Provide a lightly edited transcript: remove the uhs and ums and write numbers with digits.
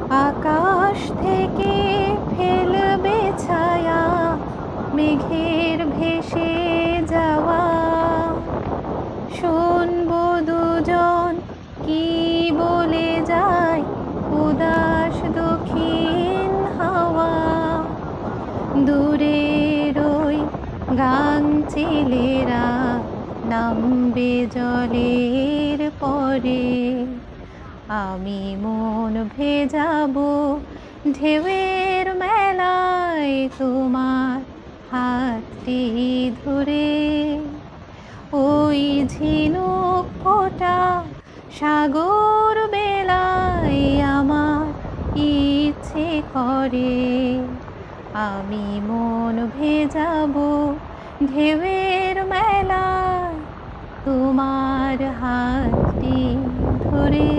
আকাশ থেকে ফেলবে ছায়া, মেঘের ভেসে যাওয়া। শুনবো দুজন কি বলে যায়, উদাস দক্ষিণ হাওয়া। দূরের ওই গাংচিলেরা নামবে জলের পরে। আমি মন ভেজাবো ঢেউয়ের মেলায়, তোমার হাতটি ধরে। ওই ঝিনুক ফোটা সাগর বেলায় আমার ইচ্ছে করে। আমি মন ভেজাবো ঢেউয়ের মেলায়, তোমার হাতটি ধরে।